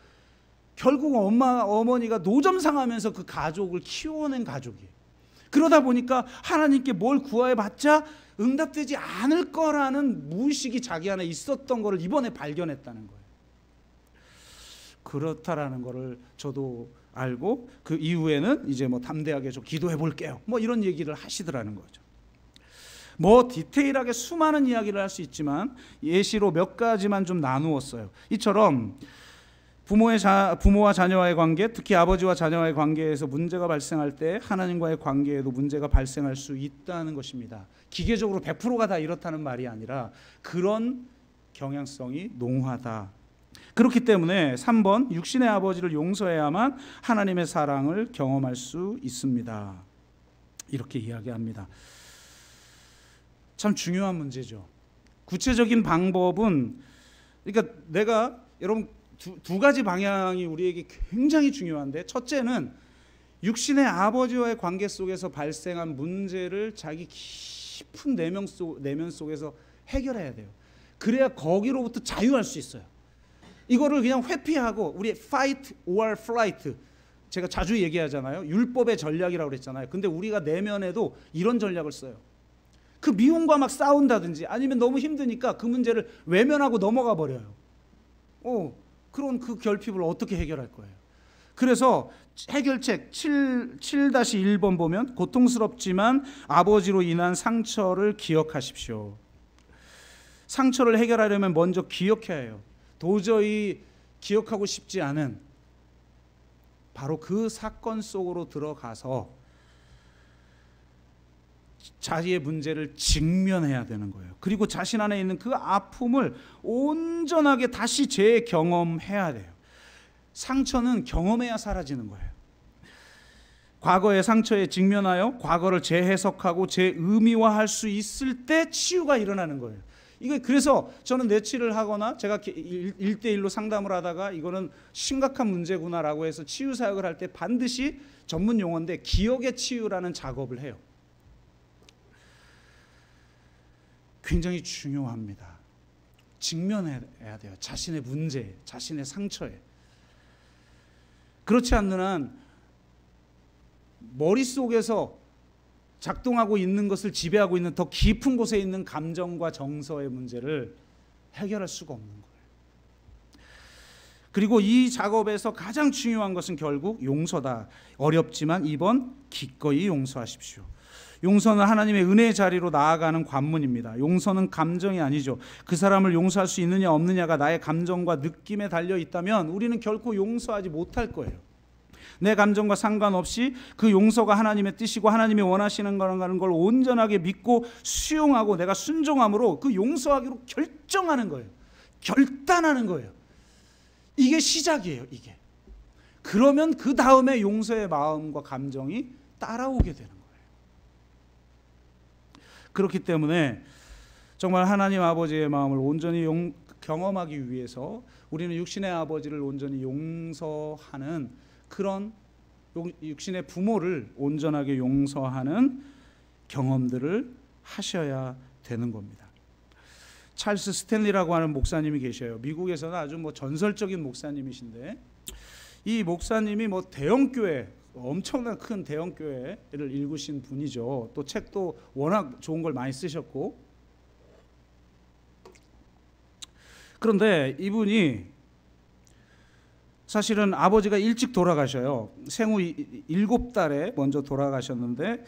결국 어머니가 노점상하면서 그 가족을 키워낸 가족이에요. 그러다 보니까 하나님께 뭘 구해봤자 응답되지 않을 거라는 무의식이 자기 안에 있었던 거를 이번에 발견했다는 거예요. 그렇다라는 거를 저도 알고 그 이후에는 이제 담대하게 좀 기도해 볼게요. 이런 얘기를 하시더라는 거죠. 디테일하게 수많은 이야기를 할 수 있지만 예시로 몇 가지만 좀 나누었어요. 이처럼 부모와 자녀와의 관계, 특히 아버지와 자녀와의 관계에서 문제가 발생할 때 하나님과의 관계에도 문제가 발생할 수 있다는 것입니다. 기계적으로 100%가 다 이렇다는 말이 아니라 그런 경향성이 농후하다. 그렇기 때문에 3번 육신의 아버지를 용서해야만 하나님의 사랑을 경험할 수 있습니다. 이렇게 이야기합니다. 참 중요한 문제죠. 구체적인 방법은 그러니까 여러분 두 가지 방향이 우리에게 굉장히 중요한데, 첫째는 육신의 아버지와의 관계 속에서 발생한 문제를 자기 깊은 내면 속에서 해결해야 돼요. 그래야 거기로부터 자유할 수 있어요. 이거를 그냥 회피하고 우리 fight or flight, 제가 자주 얘기하잖아요. 율법의 전략이라고 그랬잖아요. 근데 우리가 내면에도 이런 전략을 써요. 그 미움과 막 싸운다든지 아니면 너무 힘드니까 그 문제를 외면하고 넘어가 버려요. 그런 그 결핍을 어떻게 해결할 거예요? 그래서 해결책 7-1번 보면 고통스럽지만 아버지로 인한 상처를 기억하십시오. 상처를 해결하려면 먼저 기억해야 해요. 도저히 기억하고 싶지 않은 바로 그 사건 속으로 들어가서 자기의 문제를 직면해야 되는 거예요. 그리고 자신 안에 있는 그 아픔을 온전하게 다시 재경험해야 돼요. 상처는 경험해야 사라지는 거예요. 과거의 상처에 직면하여 과거를 재해석하고 재의미화할 수 있을 때 치유가 일어나는 거예요. 이게 그래서 저는 내치를 하거나 제가 1대1로 상담을 하다가 이거는 심각한 문제구나라고 해서 치유 사역을 할 때 반드시 전문 용어인데 기억의 치유라는 작업을 해요. 굉장히 중요합니다. 직면해야 돼요. 자신의 문제에, 자신의 상처에. 그렇지 않는 한 머릿속에서 작동하고 있는 것을 지배하고 있는 더 깊은 곳에 있는 감정과 정서의 문제를 해결할 수가 없는 거예요. 그리고 이 작업에서 가장 중요한 것은 결국 용서다. 어렵지만 이번 기꺼이 용서하십시오. 용서는 하나님의 은혜의 자리로 나아가는 관문입니다. 용서는 감정이 아니죠. 그 사람을 용서할 수 있느냐 없느냐가 나의 감정과 느낌에 달려 있다면 우리는 결코 용서하지 못할 거예요. 내 감정과 상관없이 그 용서가 하나님의 뜻이고 하나님이 원하시는 거라는 걸 온전하게 믿고 수용하고 내가 순종함으로 그 용서하기로 결정하는 거예요. 결단하는 거예요. 이게 시작이에요. 이게. 그러면 그 다음에 용서의 마음과 감정이 따라오게 되는 거예요. 그렇기 때문에 정말 하나님 아버지의 마음을 온전히 경험하기 위해서 우리는 육신의 아버지를 온전히 용서하는 그런 육신의 부모를 온전하게 용서하는 경험들을 하셔야 되는 겁니다. 찰스 스탠리라고 하는 목사님이 계셔요. 미국에서는 아주 전설적인 목사님이신데 이 목사님이 대형교회 엄청난 큰 대형교회를 일구신 분이죠. 또 책도 워낙 좋은 걸 많이 쓰셨고 그런데 이분이 사실은 아버지가 일찍 돌아가셔요. 생후 7달에 먼저 돌아가셨는데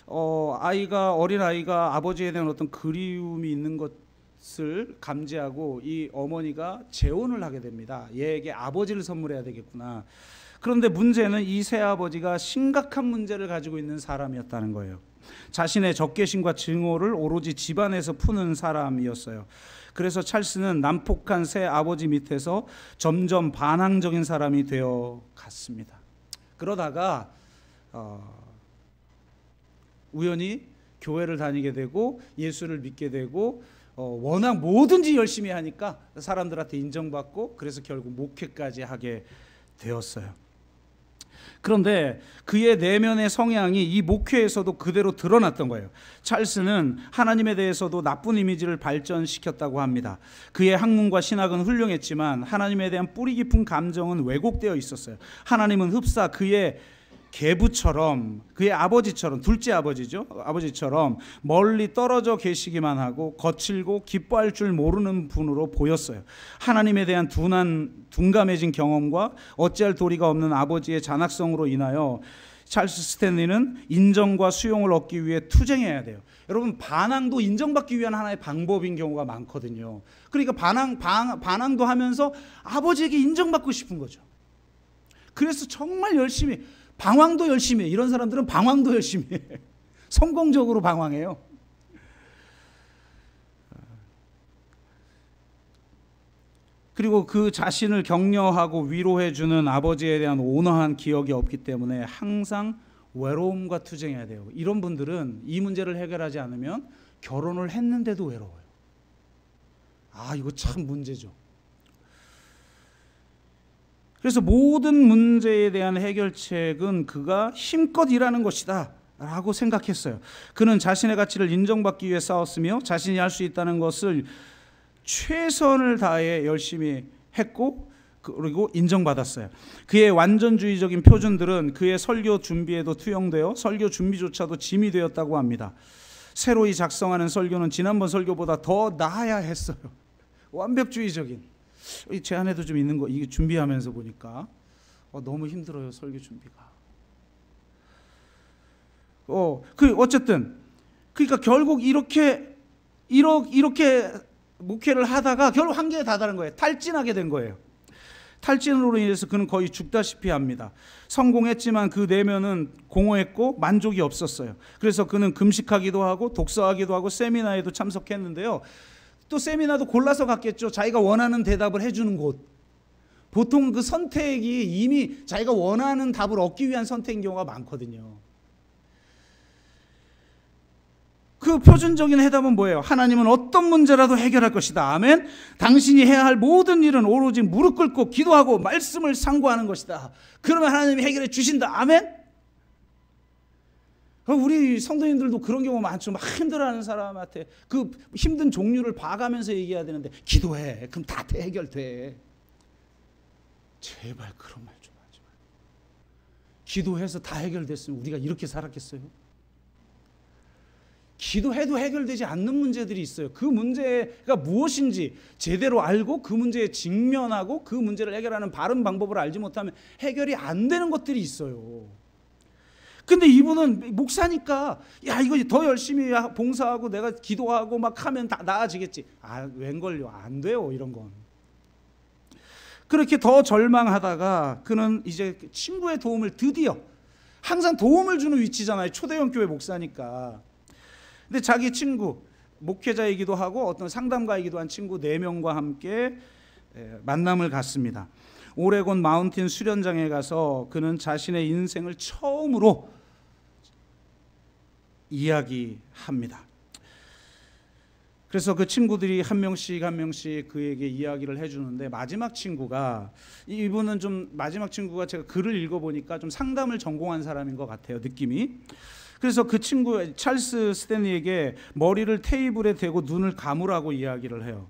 어린 아이가 아버지에 대한 어떤 그리움이 있는 것을 감지하고 이 어머니가 재혼을 하게 됩니다. 얘에게 아버지를 선물해야 되겠구나. 그런데 문제는 이 새아버지가 심각한 문제를 가지고 있는 사람이었다는 거예요. 자신의 적개심과 증오를 오로지 집안에서 푸는 사람이었어요. 그래서 찰스는 난폭한 새 아버지 밑에서 점점 반항적인 사람이 되어 갔습니다. 그러다가 우연히 교회를 다니게 되고 예수를 믿게 되고 워낙 뭐든지 열심히 하니까 사람들한테 인정받고 그래서 결국 목회까지 하게 되었어요. 그런데 그의 내면의 성향이 이 목회에서도 그대로 드러났던 거예요. 찰스는 하나님에 대해서도 나쁜 이미지를 발전시켰다고 합니다. 그의 학문과 신학은 훌륭했지만 하나님에 대한 뿌리 깊은 감정은 왜곡되어 있었어요. 하나님은 흡사 그의 계부처럼 그의 아버지처럼 둘째 아버지죠. 아버지처럼 멀리 떨어져 계시기만 하고 거칠고 기뻐할 줄 모르는 분으로 보였어요. 하나님에 대한 둔감해진 경험과 어찌할 도리가 없는 아버지의 잔악성으로 인하여 찰스 스탠리는 인정과 수용을 얻기 위해 투쟁해야 돼요. 여러분 반항도 인정받기 위한 하나의 방법인 경우가 많거든요. 그러니까 반항도 하면서 아버지에게 인정받고 싶은 거죠. 그래서 정말 열심히 방황도 열심히 해. 이런 사람들은 방황도 열심히 해. 성공적으로 방황해요. 그리고 그 자신을 격려하고 위로해주는 아버지에 대한 온화한 기억이 없기 때문에 항상 외로움과 투쟁해야 돼요. 이런 분들은 이 문제를 해결하지 않으면 결혼을 했는데도 외로워요. 이거 참 문제죠. 그래서 모든 문제에 대한 해결책은 그가 힘껏 일하는 것이다 라고 생각했어요. 그는 자신의 가치를 인정받기 위해 싸웠으며 자신이 할 수 있다는 것을 최선을 다해 열심히 했고 그리고 인정받았어요. 그의 완전주의적인 표준들은 그의 설교 준비에도 투영되어 설교 준비조차도 짐이 되었다고 합니다. 새로이 작성하는 설교는 지난번 설교보다 더 나아야 했어요. 완벽주의적인. 제 안에도 좀 있는 거 이게 준비하면서 보니까 너무 힘들어요. 설교 준비가. 어쨌든 그러니까 결국 이렇게 목회를 하다가 결국 한계에 다다른 거예요. 탈진하게 된 거예요. 탈진으로 인해서 그는 거의 죽다시피 합니다. 성공했지만 그 내면은 공허했고 만족이 없었어요. 그래서 그는 금식하기도 하고 독서하기도 하고 세미나에도 참석했는데요. 또 세미나도 골라서 갔겠죠. 자기가 원하는 대답을 해주는 곳. 보통 그 선택이 이미 자기가 원하는 답을 얻기 위한 선택인 경우가 많거든요. 그 표준적인 해답은 뭐예요? 하나님은 어떤 문제라도 해결할 것이다. 아멘. 당신이 해야 할 모든 일은 오로지 무릎 꿇고 기도하고 말씀을 상고하는 것이다. 그러면 하나님이 해결해 주신다. 아멘. 우리 성도님들도 그런 경우 많죠. 막 힘들어하는 사람한테 그 힘든 종류를 봐가면서 얘기해야 되는데 기도해. 그럼 다 해결돼. 제발 그런 말 좀 하지 마. 기도해서 다 해결됐으면 우리가 이렇게 살았겠어요? 기도해도 해결되지 않는 문제들이 있어요. 그 문제가 무엇인지 제대로 알고 그 문제에 직면하고 그 문제를 해결하는 바른 방법을 알지 못하면 해결이 안 되는 것들이 있어요. 근데 이분은 목사니까 야 이거 더 열심히 봉사하고 내가 기도하고 막 하면 다 나아지겠지. 웬걸요? 안 돼요, 이런 건. 그렇게 더 절망하다가 그는 이제 친구의 도움을 드디어, 항상 도움을 주는 위치잖아요, 초대형 교회 목사니까. 근데 자기 친구, 목회자이기도 하고 어떤 상담가이기도 한 친구 4명과 함께 만남을 갖습니다. 오레곤 마운틴 수련장에 가서 그는 자신의 인생을 처음으로 이야기합니다. 그래서 그 친구들이 한 명씩 그에게 이야기를 해주는데, 마지막 친구가, 이분은 좀, 마지막 친구가 제가 글을 읽어보니까 좀 상담을 전공한 사람인 것 같아요, 느낌이. 그래서 그 친구 찰스 스탠리에게 머리를 테이블에 대고 눈을 감으라고 이야기를 해요.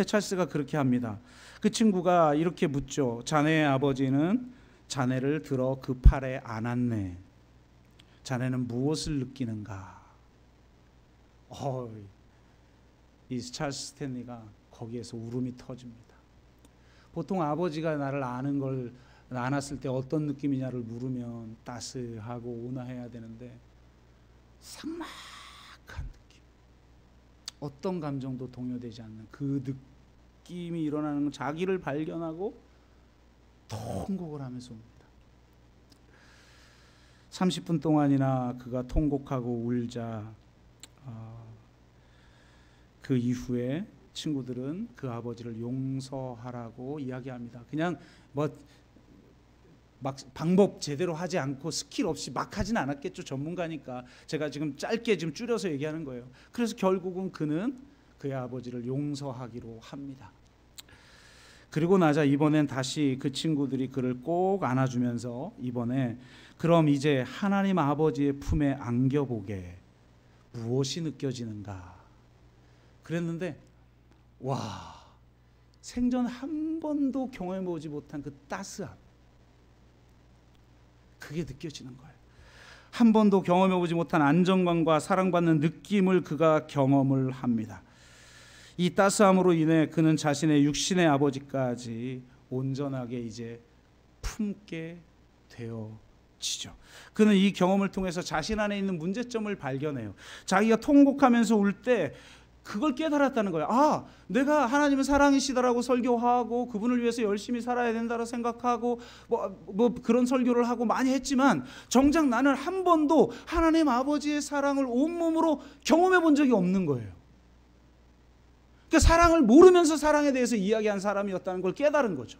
찰스가 그렇게 합니다. 그 친구가 이렇게 묻죠. 자네의 아버지는 자네를 들어 그 팔에 안았네. 자네는 무엇을 느끼는가? 이 찰스 스탠리가 거기에서 울음이 터집니다. 보통 아버지가 나를 아는 걸 안았을 때 어떤 느낌이냐를 물으면 따스하고 온화해야 되는데 삭막한 느낌, 어떤 감정도 동요되지 않는 그 느낌이 일어나는 건 자기를 발견하고 통곡을 하면서 옵니다. 30분 동안이나 그가 통곡하고 울자 그 이후에 친구들은 그 아버지를 용서하라고 이야기합니다. 그냥 막 방법 제대로 하지 않고 스킬 없이 막 하진 않았겠죠. 전문가니까. 제가 지금 짧게 줄여서 얘기하는 거예요. 그래서 결국은 그는 그의 아버지를 용서하기로 합니다. 그리고 나자 이번엔 다시 그 친구들이 그를 꼭 안아주면서 이번에 그럼 이제 하나님 아버지의 품에 안겨보게 무엇이 느껴지는가 그랬는데, 와, 생전 한 번도 경험해보지 못한 그 따스함, 그게 느껴지는 거예요. 한 번도 경험해보지 못한 안정감과 사랑받는 느낌을 그가 경험을 합니다. 이 따스함으로 인해 그는 자신의 육신의 아버지까지 온전하게 이제 품게 되어지죠. 그는 이 경험을 통해서 자신 안에 있는 문제점을 발견해요. 자기가 통곡하면서 울 때 그걸 깨달았다는 거예요. 내가 하나님은 사랑이시다라고 설교하고 그분을 위해서 열심히 살아야 된다고 생각하고 뭐 그런 설교를 하고 많이 했지만 정작 나는 한 번도 하나님 아버지의 사랑을 온몸으로 경험해 본 적이 없는 거예요. 그러니까 사랑을 모르면서 사랑에 대해서 이야기한 사람이었다는 걸 깨달은 거죠.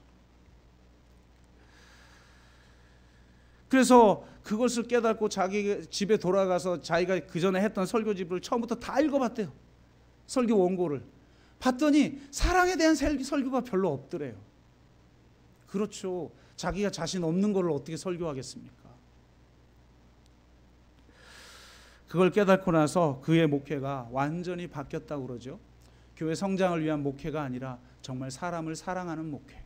그래서 그것을 깨닫고 자기 집에 돌아가서 자기가 그 전에 했던 설교집을 처음부터 다 읽어봤대요. 설교 원고를 봤더니 사랑에 대한 설교가 별로 없더래요. 그렇죠. 자기가 자신 없는 걸 어떻게 설교하겠습니까? 그걸 깨닫고 나서 그의 목회가 완전히 바뀌었다고 그러죠. 교회 성장을 위한 목회가 아니라 정말 사람을 사랑하는 목회,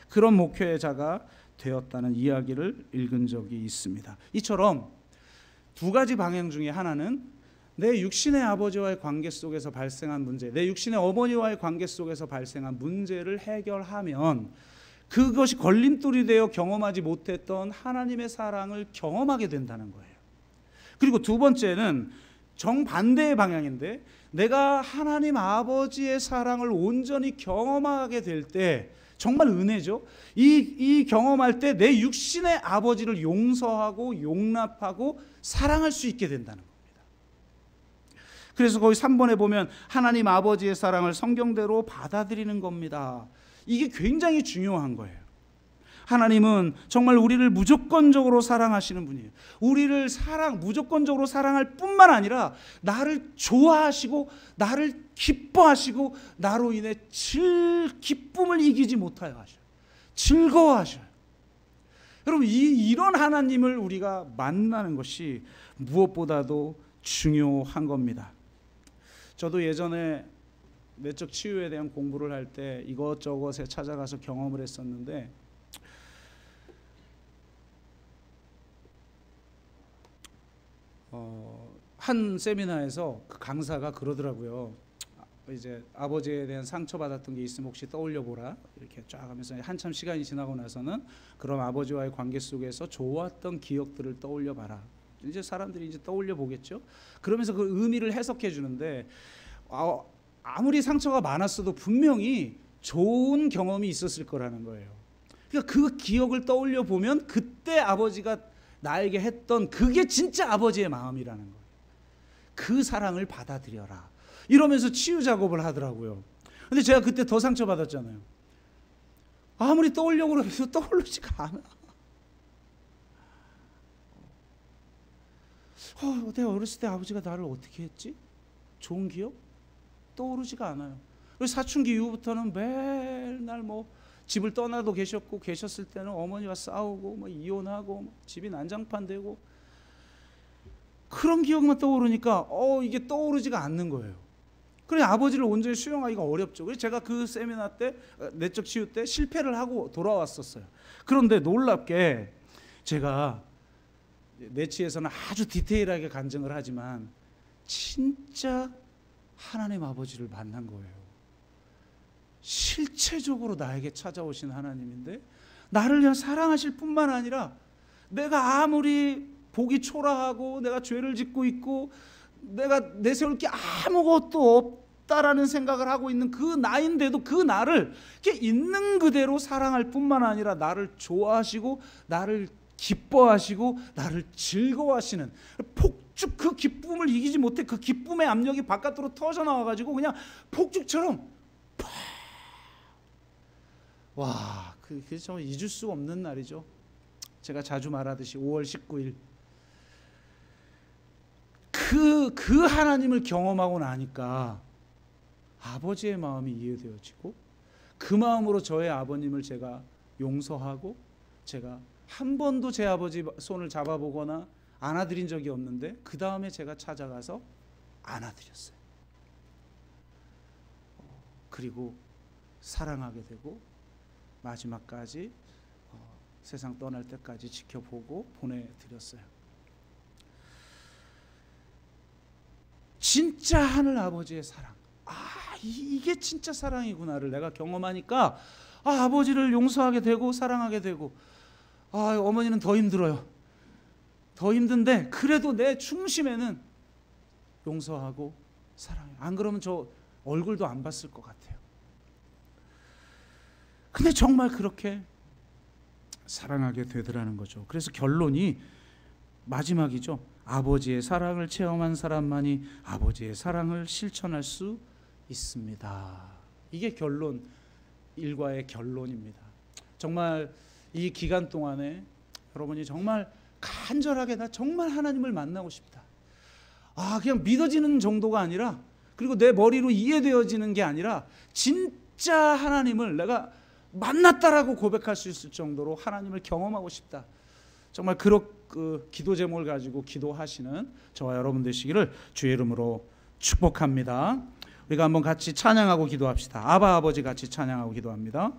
그런 목회자가 되었다는 이야기를 읽은 적이 있습니다. 이처럼 두 가지 방향 중에 하나는 내 육신의 아버지와의 관계 속에서 발생한 문제, 내 육신의 어머니와의 관계 속에서 발생한 문제를 해결하면 그것이 걸림돌이 되어 경험하지 못했던 하나님의 사랑을 경험하게 된다는 거예요. 그리고 두 번째는 정반대의 방향인데, 내가 하나님 아버지의 사랑을 온전히 경험하게 될 때, 정말 은혜죠. 이 경험할 때 내 육신의 아버지를 용서하고 용납하고 사랑할 수 있게 된다는 겁니다. 그래서 거기 3번에 보면 하나님 아버지의 사랑을 성경대로 받아들이는 겁니다. 이게 굉장히 중요한 거예요. 하나님은 정말 우리를 무조건적으로 사랑하시는 분이에요. 우리를 무조건적으로 사랑할 뿐만 아니라 나를 좋아하시고 나를 기뻐하시고 나로 인해 기쁨을 이기지 못하여 하셔요. 즐거워하셔요. 여러분, 이런 하나님을 우리가 만나는 것이 무엇보다도 중요한 겁니다. 저도 예전에 내적 치유에 대한 공부를 할 때 이것저것에 찾아가서 경험을 했었는데, 한 세미나에서 그 강사가 그러더라고요. 이제 아버지에 대한 상처받았던 게 있으면 혹시 떠올려 보라, 이렇게 쫙 하면서 한참 시간이 지나고 나서는 그럼 아버지와의 관계 속에서 좋았던 기억들을 떠올려 봐라. 이제 사람들이 이제 떠올려 보겠죠. 그러면서 그 의미를 해석해 주는데, 아무리 상처가 많았어도 분명히 좋은 경험이 있었을 거라는 거예요. 그러니까 그 기억을 떠올려 보면 그때 아버지가 나에게 했던 그게 진짜 아버지의 마음이라는 거예요. 그 사랑을 받아들여라, 이러면서 치유 작업을 하더라고요. 근데 제가 그때 더 상처받았잖아요. 아무리 떠올려고 해도 떠오르지가 않아. 내가 어렸을 때 아버지가 나를 어떻게 했지? 좋은 기억? 떠오르지가 않아요. 그래서 사춘기 이후부터는 매날 집을 떠나도 계셨을 때는 어머니와 싸우고 이혼하고 집이 난장판 되고 그런 기억만 떠오르니까 이게 떠오르지가 않는 거예요. 그래, 아버지를 온전히 수용하기가 어렵죠. 그래서 제가 그 세미나 때, 내적 치유 때 실패를 하고 돌아왔었어요. 그런데 놀랍게 제가 내치에서는 아주 디테일하게 간증을 하지만 진짜 하나님 아버지를 만난 거예요. 실체적으로 나에게 찾아오신 하나님인데, 나를 그냥 사랑하실 뿐만 아니라 내가 아무리 복이 초라하고 내가 죄를 짓고 있고 내가 내세울 게 아무것도 없다라는 생각을 하고 있는 그 나인데도 그 나를 이렇게 있는 그대로 사랑할 뿐만 아니라 나를 좋아하시고 나를 기뻐하시고 나를 즐거워하시는, 폭죽 그 기쁨을 이기지 못해 그 기쁨의 압력이 바깥으로 터져 나와가지고 그냥 폭죽처럼 와, 그게 정말 잊을 수가 없는 날이죠. 제가 자주 말하듯이 5월 19일 그 하나님을 경험하고 나니까 아버지의 마음이 이해되어지고 그 마음으로 저의 아버님을 제가 용서하고, 제가 한 번도 제 아버지 손을 잡아보거나 안아드린 적이 없는데 그 다음에 제가 찾아가서 안아드렸어요. 그리고 사랑하게 되고 마지막까지 세상 떠날 때까지 지켜보고 보내드렸어요. 진짜 하늘 아버지의 사랑, 이게 진짜 사랑이구나를 내가 경험하니까 아버지를 용서하게 되고 사랑하게 되고, 어머니는 더 힘들어요. 더 힘든데 그래도 내 중심에는 용서하고 사랑해. 안 그러면 저 얼굴도 안 봤을 것 같아요. 근데 정말 그렇게 사랑하게 되더라는 거죠. 그래서 결론이 마지막이죠. 아버지의 사랑을 체험한 사람만이 아버지의 사랑을 실천할 수 있습니다. 이게 결론, 일과의 결론입니다. 정말 이 기간 동안에 여러분이 정말 간절하게 나 정말 하나님을 만나고 싶다, 그냥 믿어지는 정도가 아니라, 그리고 내 머리로 이해되어지는 게 아니라 진짜 하나님을 내가 만났다라고 고백할 수 있을 정도로 하나님을 경험하고 싶다, 정말 그 기도 제목을 가지고 기도하시는 저와 여러분 되시기를 주의 이름으로 축복합니다. 우리가 한번 같이 찬양하고 기도합시다. 아바 아버지 같이 찬양하고 기도합니다.